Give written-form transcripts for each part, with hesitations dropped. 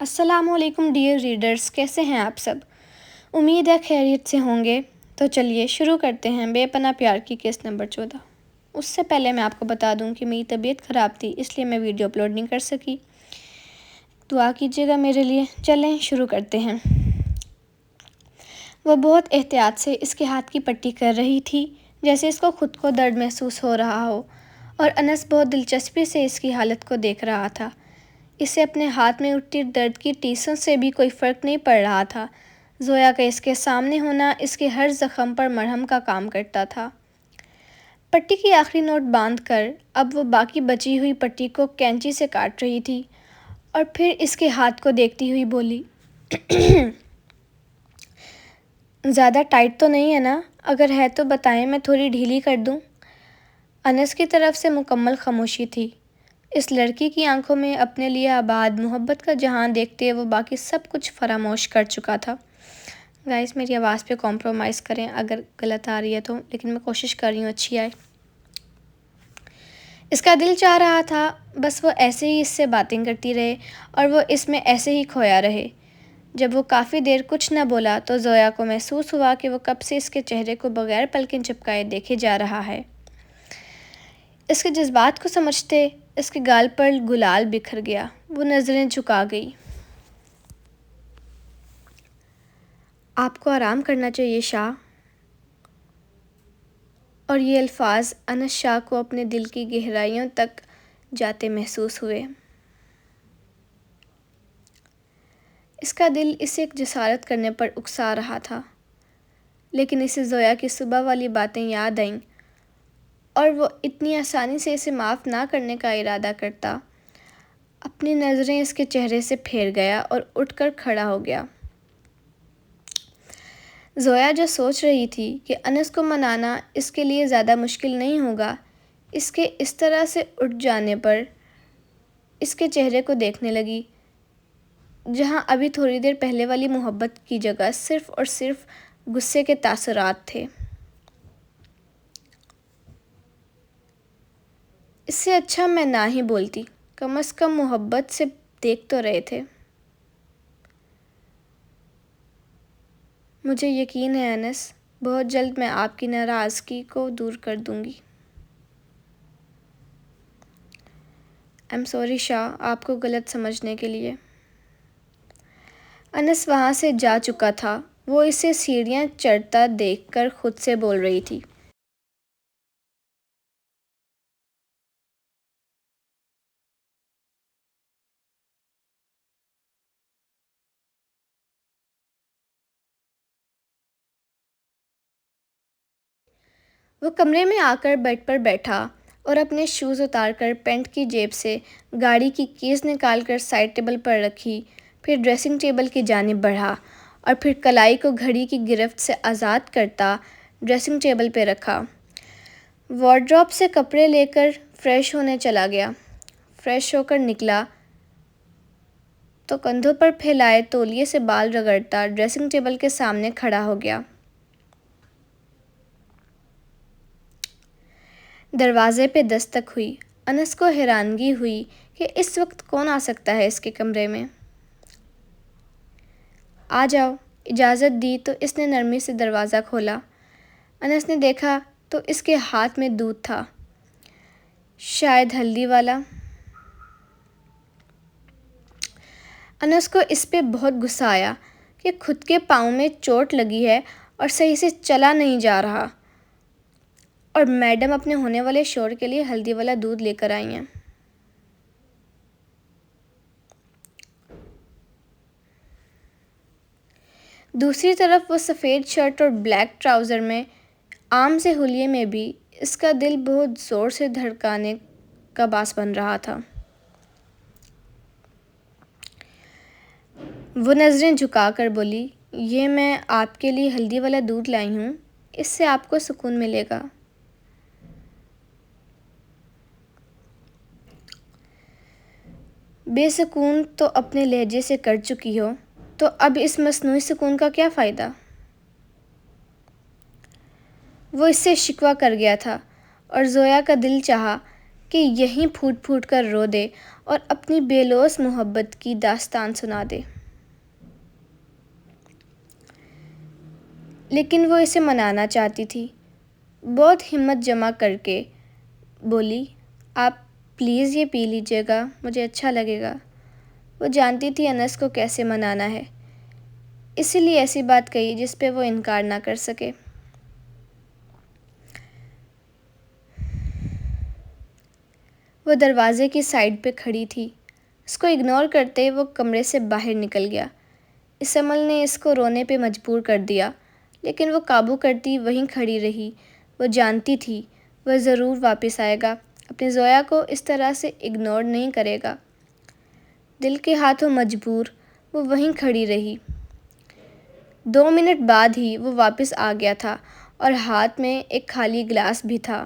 السلام علیکم dear readers, کیسے ہیں آپ سب؟ امید ہے خیریت سے ہوں گے۔ تو چلیے شروع کرتے ہیں بے پناہ پیار کی کیس نمبر 14۔ اس سے پہلے میں آپ کو بتا دوں کہ میری طبیعت خراب تھی، اس لیے میں ویڈیو اپلوڈ نہیں کر سکی۔ دعا کیجیے گا میرے لیے۔ چلیں شروع کرتے ہیں۔ وہ بہت احتیاط سے اس کے ہاتھ کی پٹی کر رہی تھی، جیسے اس کو خود کو درد محسوس ہو رہا ہو، اور انس بہت دلچسپی سے اس کی حالت کو دیکھ رہا تھا۔ اسے اپنے ہاتھ میں اٹھتی درد کی ٹیسوں سے بھی کوئی فرق نہیں پڑ رہا تھا۔ زویا کا اس کے سامنے ہونا اس کے ہر زخم پر مرہم کا کام کرتا تھا۔ پٹی کی آخری نوٹ باندھ کر اب وہ باقی بچی ہوئی پٹی کو کینچی سے کاٹ رہی تھی، اور پھر اس کے ہاتھ کو دیکھتی ہوئی بولی، زیادہ ٹائٹ تو نہیں ہے نا؟ اگر ہے تو بتائیں، میں تھوڑی ڈھیلی کر دوں۔ انس کی طرف سے مکمل خاموشی تھی۔ اس لڑکی کی آنکھوں میں اپنے لیے آباد محبت کا جہاں دیکھتے وہ باقی سب کچھ فراموش کر چکا تھا۔ گائز میری آواز پہ کمپرومائز کریں اگر غلط آ رہی ہے تو، لیکن میں کوشش کر رہی ہوں اچھی آئے۔ اس کا دل چاہ رہا تھا بس وہ ایسے ہی اس سے باتیں کرتی رہے اور وہ اس میں ایسے ہی کھویا رہے۔ جب وہ کافی دیر کچھ نہ بولا تو زویا کو محسوس ہوا کہ وہ کب سے اس کے چہرے کو بغیر پلکیں جھپکائے دیکھے جا رہا ہے۔ اس کے جذبات کو سمجھتے اس کے گال پر گلال بکھر گیا۔ وہ نظریں جھکا گئی۔ آپ کو آرام کرنا چاہیے شاہ۔ اور یہ الفاظ انس شاہ کو اپنے دل کی گہرائیوں تک جاتے محسوس ہوئے۔ اس کا دل اسے ایک جسارت کرنے پر اکسا رہا تھا، لیکن اسے زویا کی صبح والی باتیں یاد آئیں اور وہ اتنی آسانی سے اسے معاف نہ کرنے کا ارادہ کرتا۔ اپنی نظریں اس کے چہرے سے پھیر گیا اور اٹھ کر کھڑا ہو گیا۔ زویا جو سوچ رہی تھی کہ انس کو منانا اس کے لیے زیادہ مشکل نہیں ہوگا، اس کے اس طرح سے اٹھ جانے پر اس کے چہرے کو دیکھنے لگی، جہاں ابھی تھوڑی دیر پہلے والی محبت کی جگہ صرف اور صرف غصے کے تاثرات تھے۔ اس سے اچھا میں نہ ہی بولتی، کم از کم محبت سے دیکھ تو رہے تھے۔ مجھے یقین ہے انس، بہت جلد میں آپ کی ناراضگی کو دور کر دوں گی۔ I'm sorry شاہ، آپ کو غلط سمجھنے کے لیے۔ انس وہاں سے جا چکا تھا۔ وہ اسے سیڑھیاں چڑھتا دیکھ کر خود سے بول رہی تھی، وہ کمرے میں آ کر بیڈ پر بیٹھا اور اپنے شوز اتار کر پینٹ کی جیب سے گاڑی کی کیز نکال کر سائڈ ٹیبل پر رکھی، پھر ڈریسنگ ٹیبل کی جانب بڑھا اور پھر کلائی کو گھڑی کی گرفت سے آزاد کرتا ڈریسنگ ٹیبل پہ رکھا۔ وارڈروب سے کپڑے لے کر فریش ہونے چلا گیا۔ فریش ہو کر نکلا تو کندھوں پر پھیلائے تولیے سے بال رگڑتا ڈریسنگ ٹیبل کے سامنے کھڑا ہو گیا۔ دروازے پہ دستک ہوئی۔ انس کو حیرانگی ہوئی کہ اس وقت کون آ سکتا ہے اس کے کمرے میں۔ آ جاؤ، اجازت دی تو اس نے نرمی سے دروازہ کھولا۔ انس نے دیکھا تو اس کے ہاتھ میں دودھ تھا، شاید ہلدی والا۔ انس کو اس پہ بہت غصہ آیا کہ خود کے پاؤں میں چوٹ لگی ہے اور صحیح سے چلا نہیں جا رہا، اور میڈم اپنے ہونے والے شوہر کے لیے ہلدی والا دودھ لے کر آئی ہیں۔ دوسری طرف وہ سفید شرٹ اور بلیک ٹراؤزر میں عام سے حلیے میں بھی اس کا دل بہت زور سے دھڑکانے کا باعث بن رہا تھا۔ وہ نظریں جھکا کر بولی، یہ میں آپ کے لیے ہلدی والا دودھ لائی ہوں، اس سے آپ کو سکون ملے گا۔ بے سکون تو اپنے لہجے سے کر چکی ہو، تو اب اس مصنوعی سکون کا کیا فائدہ؟ وہ اس سے شکوہ کر گیا تھا اور زویا کا دل چاہا کہ یہیں پھوٹ پھوٹ کر رو دے اور اپنی بے لوث محبت کی داستان سنا دے، لیکن وہ اسے منانا چاہتی تھی۔ بہت ہمت جمع کر کے بولی، آپ پلیز یہ پی لیجیے گا، مجھے اچھا لگے گا۔ وہ جانتی تھی انس کو کیسے منانا ہے، اسی لیے ایسی بات کہی جس پہ وہ انکار نہ کر سکے۔ وہ دروازے کی سائڈ پہ کھڑی تھی۔ اس کو اگنور کرتے وہ کمرے سے باہر نکل گیا۔ اس عمل نے اس کو رونے پہ مجبور کر دیا، لیکن وہ قابو کرتی وہیں کھڑی رہی۔ وہ جانتی تھی وہ ضرور واپس آئے گا، اپنی زویا کو اس طرح سے اگنور نہیں کرے گا۔ دل کے ہاتھوں مجبور وہ وہیں کھڑی رہی۔ 2 منٹ بعد ہی وہ واپس آ گیا تھا اور ہاتھ میں ایک خالی گلاس بھی تھا۔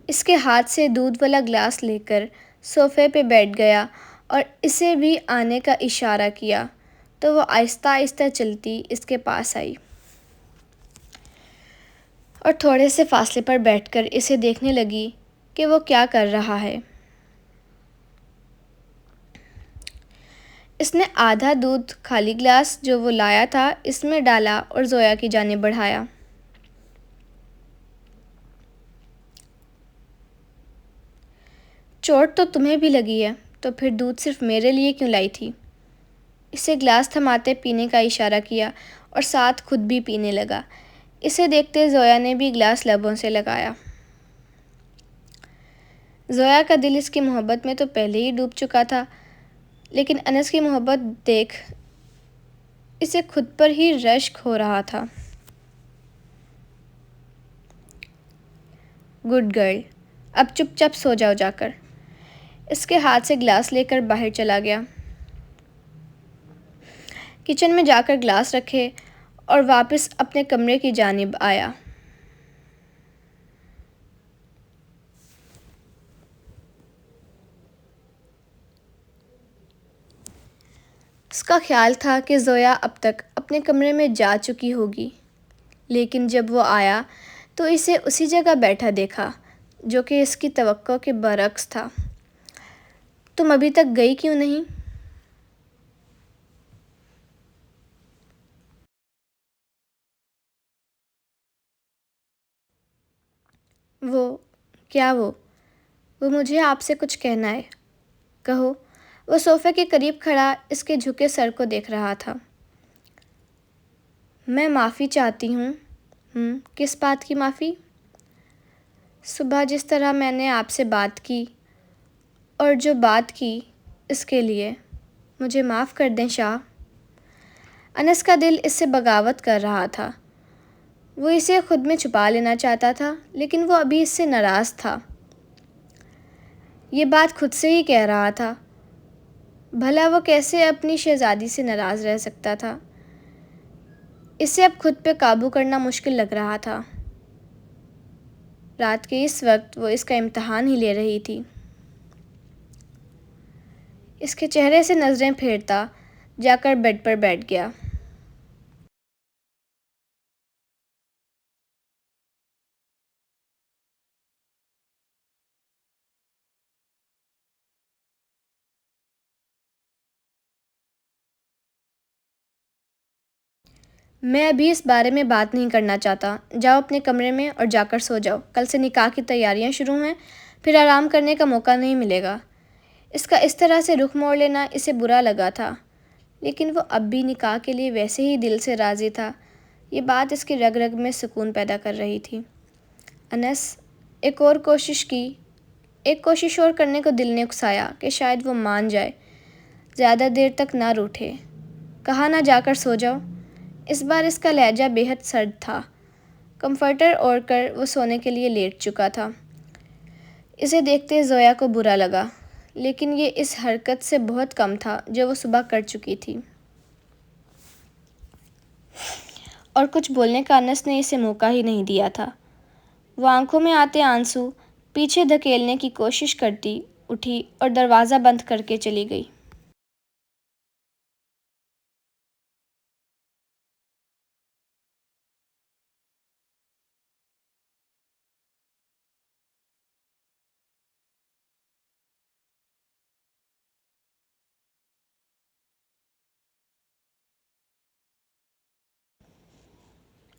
اس کے ہاتھ سے دودھ والا گلاس لے کر صوفے پہ بیٹھ گیا اور اسے بھی آنے کا اشارہ کیا تو وہ آہستہ آہستہ چلتی اس کے پاس آئی اور تھوڑے سے فاصلے پر بیٹھ کر اسے دیکھنے لگی کہ وہ کیا کر رہا ہے۔ اس نے آدھا دودھ خالی گلاس جو وہ لایا تھا اس میں ڈالا اور زویا کی جانب بڑھایا۔ چوٹ تو تمہیں بھی لگی ہے، تو پھر دودھ صرف میرے لیے کیوں لائی تھی؟ اسے گلاس تھماتے پینے کا اشارہ کیا اور ساتھ خود بھی پینے لگا۔ اسے دیکھتے زویا نے بھی گلاس لبوں سے لگایا۔ زویا کا دل اس کی محبت میں تو پہلے ہی ڈوب چکا تھا، لیکن انس کی محبت دیکھ اسے خود پر ہی رشک ہو رہا تھا۔ گڈ گرل، اب چپ چاپ سو جاؤ جا کر۔ اس کے ہاتھ سے گلاس لے کر باہر چلا گیا۔ کچن میں جا کر گلاس رکھے اور واپس اپنے کمرے کی جانب آیا۔ اس کا خیال تھا کہ زویا اب تک اپنے کمرے میں جا چکی ہوگی، لیکن جب وہ آیا تو اسے اسی جگہ بیٹھا دیکھا جو کہ اس کی توقع کے برعکس تھا۔ تم ابھی تک گئی کیوں نہیں؟ وہ مجھے آپ سے کچھ کہنا ہے۔ کہو۔ وہ صوفے کے قریب کھڑا اس کے جھکے سر کو دیکھ رہا تھا۔ میں معافی چاہتی ہوں۔ کس بات کی معافی؟ صبح جس طرح میں نے آپ سے بات کی اور جو بات کی اس کے لیے مجھے معاف کر دیں شاہ۔ انس کا دل اس سے بغاوت کر رہا تھا۔ وہ اسے خود میں چھپا لینا چاہتا تھا، لیکن وہ ابھی اس سے ناراض تھا۔ یہ بات خود سے ہی کہہ رہا تھا۔ بھلا وہ کیسے اپنی شہزادی سے ناراض رہ سکتا تھا؟ اسے اب خود پہ قابو کرنا مشکل لگ رہا تھا۔ رات کے اس وقت وہ اس کا امتحان ہی لے رہی تھی۔ اس کے چہرے سے نظریں پھیرتا جا کر بیڈ پر بیٹھ گیا۔ میں ابھی اس بارے میں بات نہیں کرنا چاہتا۔ جاؤ اپنے کمرے میں اور جا کر سو جاؤ۔ کل سے نکاح کی تیاریاں شروع ہیں، پھر آرام کرنے کا موقع نہیں ملے گا۔ اس کا اس طرح سے رخ موڑ لینا اسے برا لگا تھا، لیکن وہ اب بھی نکاح کے لیے ویسے ہی دل سے راضی تھا۔ یہ بات اس کی رگ رگ میں سکون پیدا کر رہی تھی۔ انس ایک کوشش اور کرنے کو دل نے اکسایا کہ شاید وہ مان جائے، زیادہ دیر تک نہ روٹھے۔ کہا نہ جا کر سو جاؤ۔ اس بار اس کا لہجہ بے حد سرد تھا۔ کمفرٹر اوڑھ کر وہ سونے کے لیے لیٹ چکا تھا۔ اسے دیکھتے زویا کو برا لگا، لیکن یہ اس حرکت سے بہت کم تھا جو وہ صبح کر چکی تھی۔ اور کچھ بولنے کا انس نے اسے موقع ہی نہیں دیا تھا۔ وہ آنکھوں میں آتے آنسو پیچھے دھکیلنے کی کوشش کرتی اٹھی اور دروازہ بند کر کے چلی گئی۔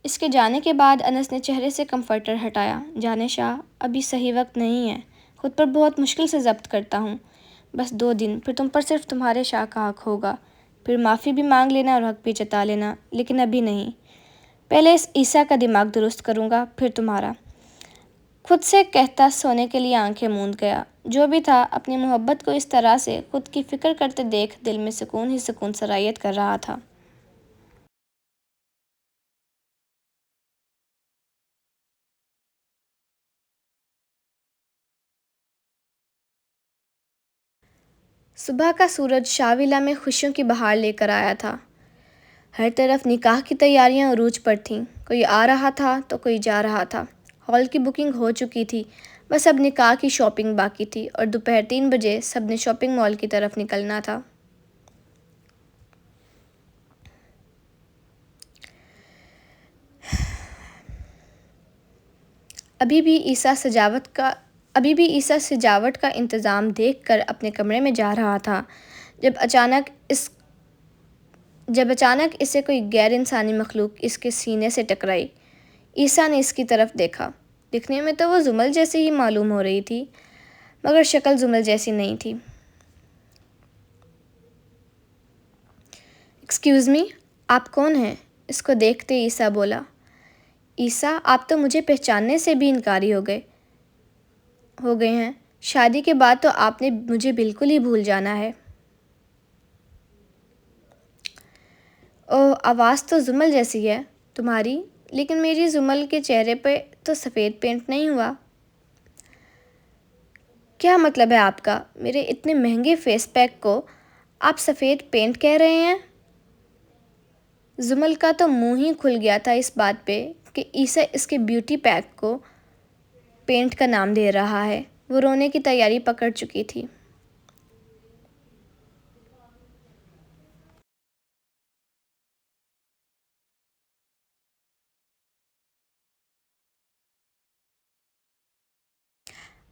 اس کے جانے کے بعد انس نے چہرے سے کمفرٹر ہٹایا۔ جانے شاہ، ابھی صحیح وقت نہیں ہے، خود پر بہت مشکل سے ضبط کرتا ہوں۔ بس 2 دن، پھر تم پر صرف تمہارے شاہ کا حق ہوگا، پھر معافی بھی مانگ لینا اور حق بھی جتا لینا، لیکن ابھی نہیں۔ پہلے اس عیسیٰ کا دماغ درست کروں گا، پھر تمہارا۔ خود سے کہتا سونے کے لیے آنکھیں موند گیا۔ جو بھی تھا، اپنی محبت کو اس طرح سے خود کی فکر کرتے دیکھ دل میں سکون ہی سکون سرایت کر رہا تھا۔ صبح کا سورج شاویلا میں خوشیوں کی بہار لے کر آیا تھا۔ ہر طرف نکاح کی تیاریاں عروج پر تھیں، کوئی آ رہا تھا تو کوئی جا رہا تھا۔ ہال کی بکنگ ہو چکی تھی، بس اب نکاح کی شاپنگ باقی تھی اور دوپہر 3 بجے سب نے شاپنگ مال کی طرف نکلنا تھا۔ ابھی بھی عیسیٰ سجاوٹ کا انتظام دیکھ کر اپنے کمرے میں جا رہا تھا جب اچانک اسے کوئی غیر انسانی مخلوق اس کے سینے سے ٹکرائی۔ عیسیٰ نے اس کی طرف دیکھا۔ دکھنے میں تو وہ زمل جیسی ہی معلوم ہو رہی تھی، مگر شکل زمل جیسی نہیں تھی۔ ایکسکیوز می، آپ کون ہیں؟ اس کو دیکھتے عیسیٰ بولا۔ عیسیٰ، آپ تو مجھے پہچاننے سے بھی انکاری ہو گئے ہیں۔ شادی کے بعد تو آپ نے مجھے بالکل ہی بھول جانا ہے۔ اوہ، آواز تو زمل جیسی ہے تمہاری، لیکن میری زمل کے چہرے پہ تو سفید پینٹ نہیں ہوا۔ کیا مطلب ہے آپ کا؟ میرے اتنے مہنگے فیس پیک کو آپ سفید پینٹ کہہ رہے ہیں؟ زمل کا تو منہ ہی کھل گیا تھا اس بات پہ کہ عیسیٰ اس کے بیوٹی پیک کو پینٹ کا نام دے رہا ہے۔ وہ رونے کی تیاری پکڑ چکی تھی۔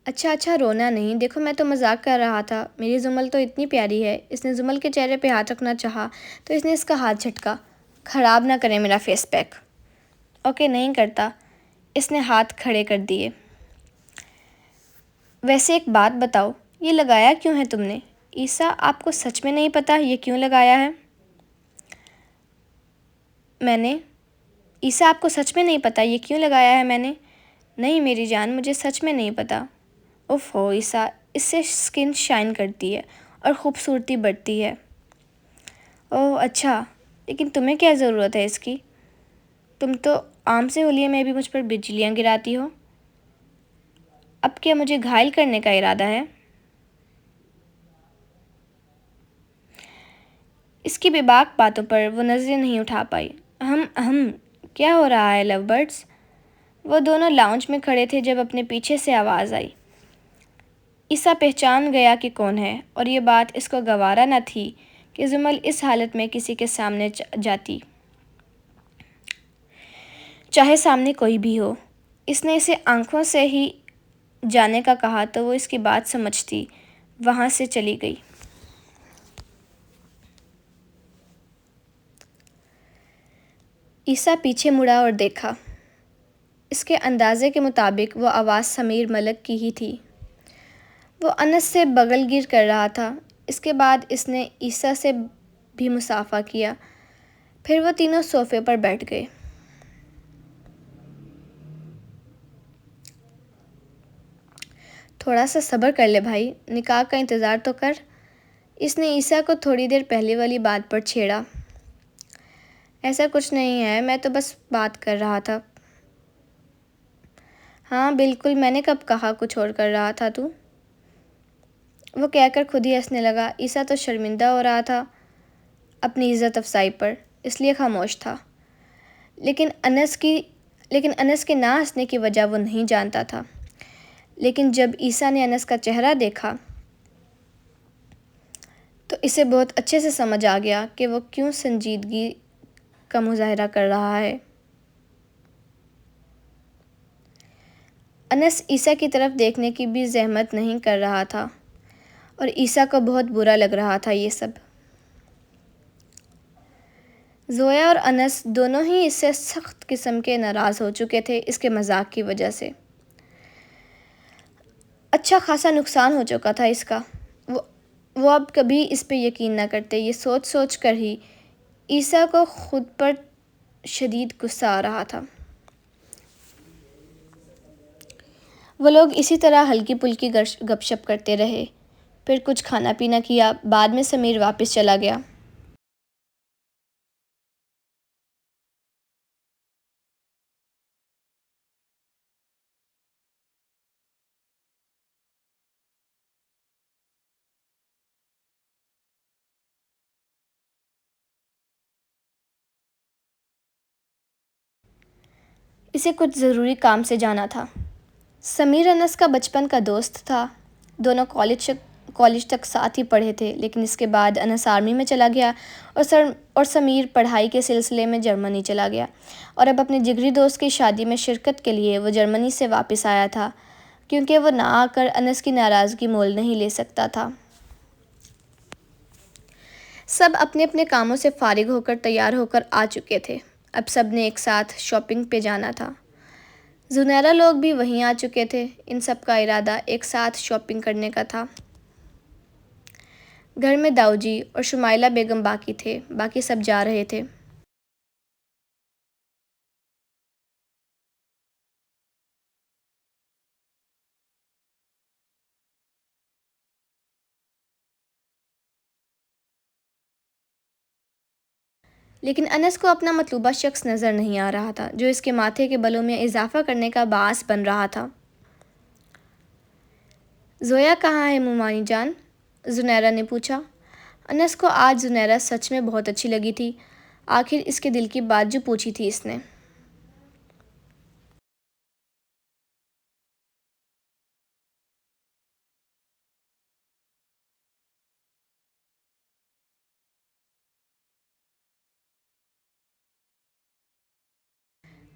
اچھا رونا نہیں، دیکھو میں تو مذاق کر رہا تھا، میری زمل تو اتنی پیاری ہے۔ اس نے زمل کے چہرے پہ ہاتھ رکھنا چاہا تو اس نے اس کا ہاتھ جھٹکا۔ خراب نہ کریں میرا فیس پیک۔ اوکے، نہیں کرتا۔ اس نے ہاتھ کھڑے کر دیے۔ ویسے ایک بات بتاؤ، یہ لگایا کیوں ہے تم نے؟ عیسیٰ، آپ کو سچ میں نہیں پتا یہ کیوں لگایا ہے؟ عیسیٰ، آپ کو سچ میں نہیں پتا یہ کیوں لگایا ہے میں نے؟ نہیں میری جان، مجھے سچ میں نہیں پتا۔ اف ہو عیسیٰ، اس سے سکن شائن کرتی ہے اور خوبصورتی بڑھتی ہے۔ اوہ اچھا، لیکن تمہیں کیا ضرورت ہے اس کی؟ تم تو عام سے ہولیے میں بھی مجھ پر بجلیاں گراتی ہو۔ اب کیا مجھے گھائل کرنے کا ارادہ ہے؟ اس کی بے باک باتوں پر وہ نظریں نہیں اٹھا پائی۔ کیا ہو رہا ہے لو برڈز؟ وہ دونوں لاؤنج میں کھڑے تھے جب اپنے پیچھے سے آواز آئی۔ عیسیٰ پہچان گیا کہ کون ہے، اور یہ بات اس کو گوارا نہ تھی کہ زمل اس حالت میں کسی کے سامنے جاتی، چاہے سامنے کوئی بھی ہو۔ اس نے اسے آنکھوں سے ہی جانے کا کہا تو وہ اس کی بات سمجھتی وہاں سے چلی گئی۔ عیسیٰ پیچھے مڑا اور دیکھا۔ اس کے اندازے کے مطابق وہ آواز سمیر ملک کی ہی تھی۔ وہ انس سے بغل گیر کر رہا تھا۔ اس کے بعد اس نے عیسیٰ سے بھی مصافحہ کیا، پھر وہ تینوں صوفے پر بیٹھ گئے۔ تھوڑا سا صبر کر لے بھائی، نکاح کا انتظار تو کر۔ اس نے عیسیٰ کو تھوڑی دیر پہلے والی بات پر چھیڑا۔ ایسا کچھ نہیں ہے، میں تو بس بات کر رہا تھا۔ ہاں بالکل، میں نے کب کہا کچھ اور کر رہا تھا تو؟ وہ کہہ کر خود ہی ہنسنے لگا۔ عیسیٰ تو شرمندہ ہو رہا تھا اپنی عزت افزائی پر، اس لیے خاموش تھا۔ لیکن انس کے نہ ہنسنے کی وجہ وہ نہیں جانتا تھا۔ لیکن جب عیسیٰ نے انس کا چہرہ دیکھا تو اسے بہت اچھے سے سمجھ آ گیا کہ وہ کیوں سنجیدگی کا مظاہرہ کر رہا ہے۔ انس عیسیٰ کی طرف دیکھنے کی بھی زحمت نہیں کر رہا تھا، اور عیسیٰ کو بہت برا لگ رہا تھا یہ سب۔ زویا اور انس دونوں ہی اس سے سخت قسم کے ناراض ہو چکے تھے اس کے مذاق کی وجہ سے۔ اچھا خاصا نقصان ہو چکا تھا اس کا۔ وہ وہ اب کبھی اس پہ یقین نہ کرتے۔ یہ سوچ سوچ کر ہی عیسیٰ کو خود پر شدید غصہ آ رہا تھا۔ وہ لوگ اسی طرح ہلکی پھلکی گپ شپ کرتے رہے، پھر کچھ کھانا پینا کیا، بعد میں سمیر واپس چلا گیا۔ اسے کچھ ضروری کام سے جانا تھا۔ سمیر انس کا بچپن کا دوست تھا، دونوں کالج تک ساتھ ہی پڑھے تھے، لیکن اس کے بعد انس آرمی میں چلا گیا اور سمیر پڑھائی کے سلسلے میں جرمنی چلا گیا، اور اب اپنے جگری دوست کی شادی میں شرکت کے لیے وہ جرمنی سے واپس آیا تھا، کیونکہ وہ نہ آ کر انس کی ناراضگی مول نہیں لے سکتا تھا۔ سب اپنے اپنے کاموں سے فارغ ہو کر تیار ہو کر آ چکے تھے، اب سب نے ایک ساتھ شاپنگ پہ جانا تھا۔ زنیرہ لوگ بھی وہیں آ چکے تھے، ان سب کا ارادہ ایک ساتھ شاپنگ کرنے کا تھا۔ گھر میں داؤجی اور شمائلہ بیگم باقی تھے، باقی سب جا رہے تھے۔ لیکن انس کو اپنا مطلوبہ شخص نظر نہیں آ رہا تھا، جو اس کے ماتھے کے بلوں میں اضافہ کرنے کا باعث بن رہا تھا۔ زویا کہاں ہے مومانی جان؟ زنیرہ نے پوچھا۔ انس کو آج زنیرہ سچ میں بہت اچھی لگی تھی، آخر اس کے دل کی بات جو پوچھی تھی اس نے۔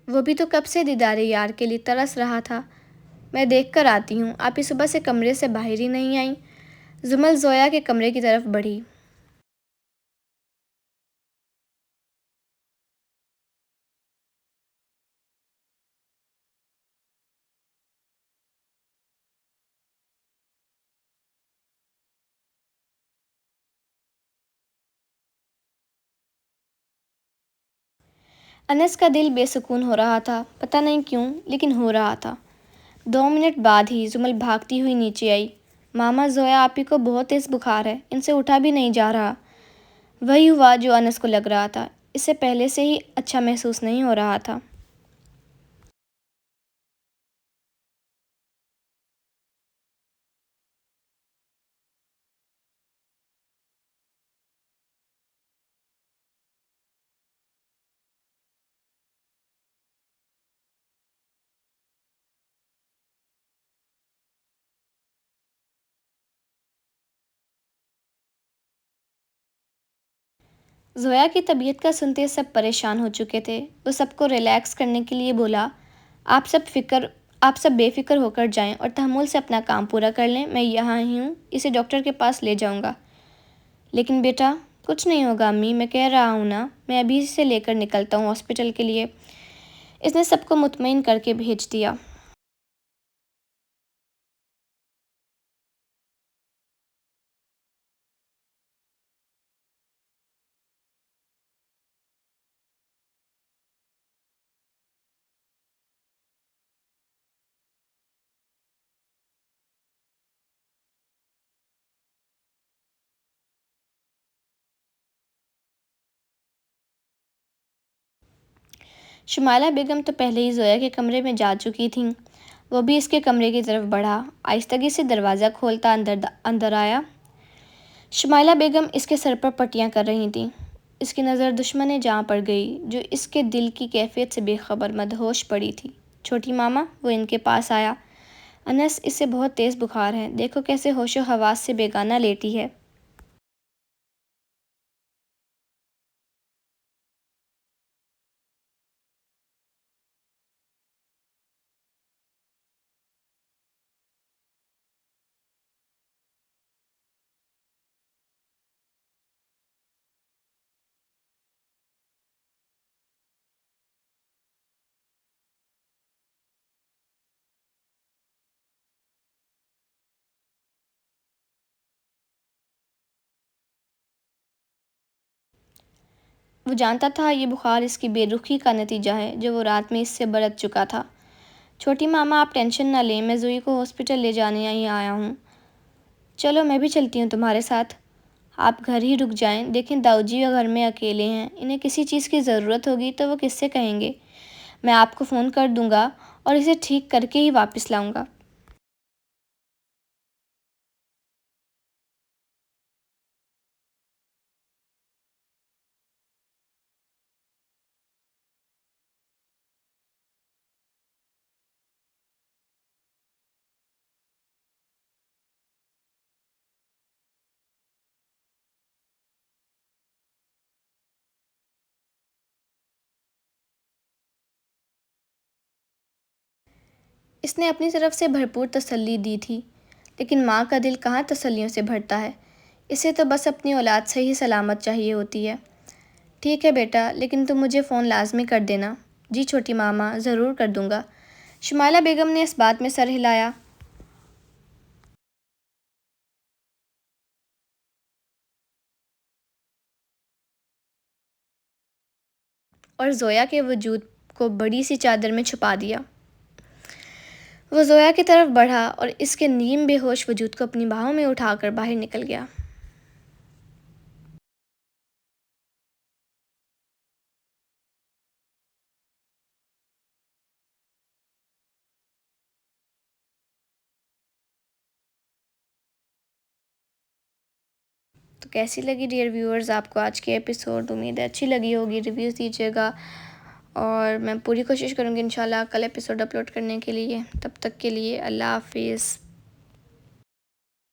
وہ بھی تو کب سے دیدار یار کے لیے ترس رہا تھا۔ میں دیکھ کر آتی ہوں، آپ ہی صبح سے کمرے سے باہر ہی نہیں آئیں۔ زمل زویا کے کمرے کی طرف بڑھی۔ انس کا دل بے سکون ہو رہا تھا، پتہ نہیں کیوں، لیکن ہو رہا تھا۔ 2 منٹ بعد ہی زمل بھاگتی ہوئی نیچے آئی۔ ماما، زویا آپی کو بہت تیز بخار ہے، ان سے اٹھا بھی نہیں جا رہا۔ وہی ہوا جو انس کو لگ رہا تھا، اسے پہلے سے ہی اچھا محسوس نہیں ہو رہا تھا۔ زویا کی طبیعت کا سنتے سب پریشان ہو چکے تھے۔ وہ سب کو ریلیکس کرنے کے لیے بولا، آپ سب بے فکر ہو کر جائیں اور تحمل سے اپنا کام پورا کر لیں، میں یہاں ہی ہوں، اسے ڈاکٹر کے پاس لے جاؤں گا۔ لیکن بیٹا، کچھ نہیں ہوگا امی، میں کہہ رہا ہوں نا، میں ابھی اسے لے کر نکلتا ہوں ہاسپٹل کے لیے۔ اس نے سب کو مطمئن کر کے بھیج دیا۔ شمائلہ بیگم تو پہلے ہی زویا کے کمرے میں جا چکی تھیں۔ وہ بھی اس کے کمرے کی طرف بڑھا، آہستگی سے دروازہ کھولتا اندر آیا۔ شمائلہ بیگم اس کے سر پر پٹیاں کر رہی تھیں۔ اس کی نظر دشمن جاں پر گئی، جو اس کے دل کی کیفیت سے بے خبر مدہوش پڑی تھی۔ چھوٹی ماما، وہ ان کے پاس آیا۔ انس، اسے بہت تیز بخار ہے، دیکھو کیسے ہوش و حواس سے بیگانہ لیٹی ہے۔ وہ جانتا تھا یہ بخار اس کی بے رخی کا نتیجہ ہے جو وہ رات میں اس سے برت چکا تھا۔ چھوٹی ماما آپ ٹینشن نہ لیں، میں زوئی کو ہاسپٹل لے جانے ہی آیا ہوں۔ چلو میں بھی چلتی ہوں تمہارے ساتھ۔ آپ گھر ہی رک جائیں، دیکھیں داؤد جی گھر میں اکیلے ہیں، انہیں کسی چیز کی ضرورت ہوگی تو وہ کس سے کہیں گے؟ میں آپ کو فون کر دوں گا اور اسے ٹھیک کر کے ہی واپس لاؤں گا۔ اس نے اپنی طرف سے بھرپور تسلی دی تھی، لیکن ماں کا دل کہاں تسلیوں سے بھرتا ہے، اسے تو بس اپنی اولاد صحیح سلامت چاہیے ہوتی ہے۔ ٹھیک ہے بیٹا، لیکن تم مجھے فون لازمی کر دینا۔ جی چھوٹی ماما، ضرور کر دوں گا۔ شمائلہ بیگم نے اس بات میں سر ہلایا اور زویا کے وجود کو بڑی سی چادر میں چھپا دیا۔ وہ زویا کی طرف بڑھا اور اس کے نیم بے ہوش وجود کو اپنی باہوں میں اٹھا کر باہر نکل گیا۔ تو کیسی لگی ڈیئر ویورز آپ کو آج کی ایپیسوڈ؟ امید ہے اچھی لگی ہوگی، ریویوز دیجیے گا اور میں پوری کوشش کروں گی انشاءاللہ کل ایپیسوڈ اپلوڈ کرنے کے لیے۔ تب تک کے لیے اللہ حافظ۔